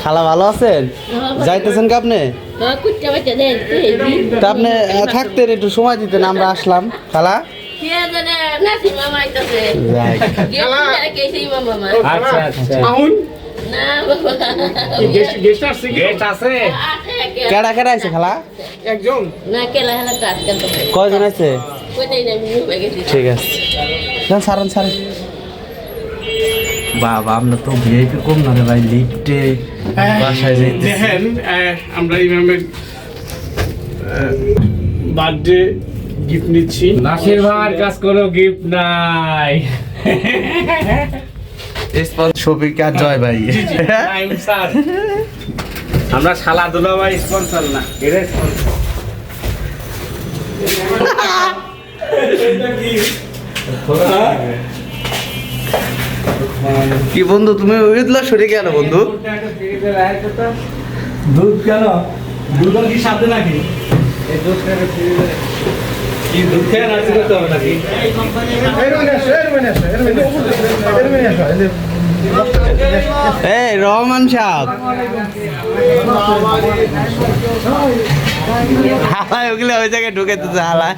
খালা ভালো আছেন? যাইতেছেন কি আপনি? তা আপনি থাকতেন, একটু সময় দিতেন, আমরা আসলাম। খালা কেডা কেডা আছে খালা? একজন কয়জন আছে? ঠিক আছে, সারেন সারেন। বাবা আমরা তো ভিআইপি কম না রে ভাই, লিফটে বাসায় যাইতে। দেখেন আমরা ইমামের বার্থডে গিফট নিচ্ছি। নাসির ভাইয়ের কাছ কোনো গিফট নাই। শফিক আর জয় ভাই, স্যার আমরা শালা দুলা ভাই স্পন্সর না, এর স্পন্সর। কি বন্ধু তুমি ওইগুলা সরে কেন বন্ধু? দুধ কেন? দুধ কি সাথে নাকি? এই দুধ কি দুধ খেয়ে নাচি করতে হবে নাকি? এই রহমান সাহেব, হালায় ওগুলো ওই জায়গায় ঢুকেতেছে হালায়।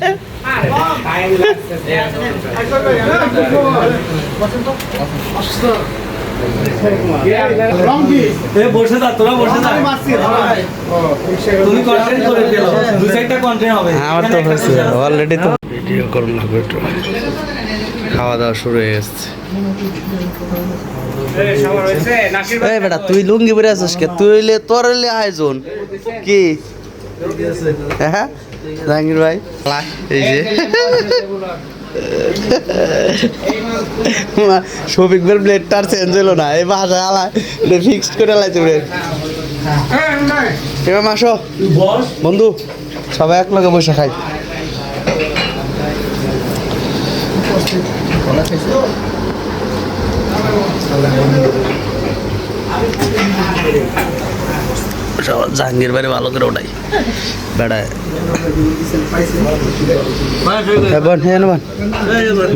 বসে যা, তোরা বসে যা। তুমি কন্টেন্ট করে ফেলো, দুই চারটা কন্টেন্ট হবে। আমার তো হয়েছে অলরেডি, তো ভিডিও করুন না একটু। খাওয়া দাওয়া শুরু হয়ে গেছে। এই বেটা তুই লুঙ্গি পরে আছিস কে? তুই তোর আয়োজন কি? হ্যাঁ জাহাঙ্গীর ভাই, এই যে শফিক ভাই ব্লেডটার চেঞ্জ হলো না, এই বাসায় আলায় ফিক্সড করে লাইছে ব্লেড। এবার মাসো বন্ধু, সবাই এক লগে বসে খাই। জাহাঙ্গীর বাড়ি ভালো করে ওটাই বেড়ায়।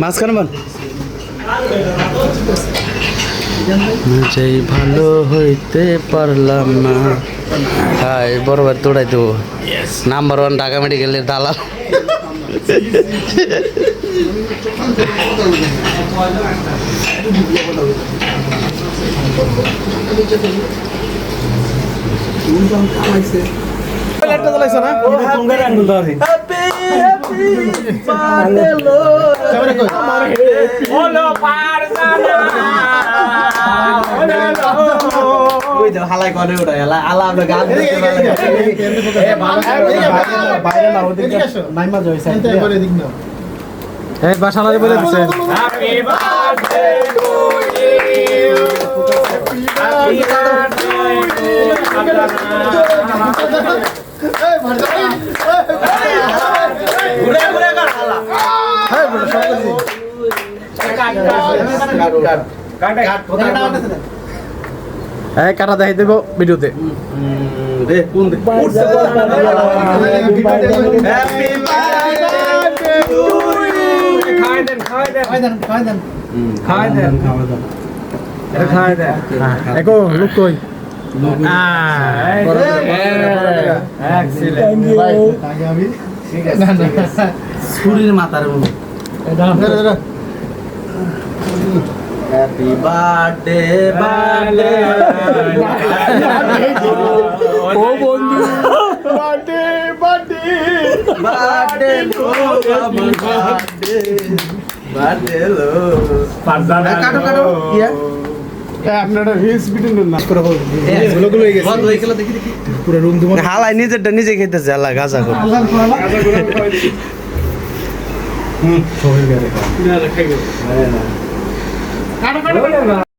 মাঝখানে বান ভালো হইতে পারলাম না। হ্যাঁ বরাবর তোড়াই দেবো। নাম্বার 1 ঢাকা মেডিকেলের দালাল। হালাই করে ওটা আলা আমরা গান বাসালারে বলে দিচ্ছেন happy birthday to you, happy কাটা দেখাই দেবো ভিডিওতে। ছুরির মাথার হ্যাপি বার্থডে বার্থডে ও বন্ধু, birthday birthday birthday birthday birthday লো পারদানা কাটো কাটো ইয়া আপনারা রিলস ভিডিও নাচ করে বল গুলো হয়ে গেছে বল হয়ে গেল। দেখি দেখি পুরো রুম ধুমা হালাই নিজেরটা নিজে খেতেছে। আল্লাহ গাজা করে সবাই গেলে না রাখাই গেল। কাটো কাটো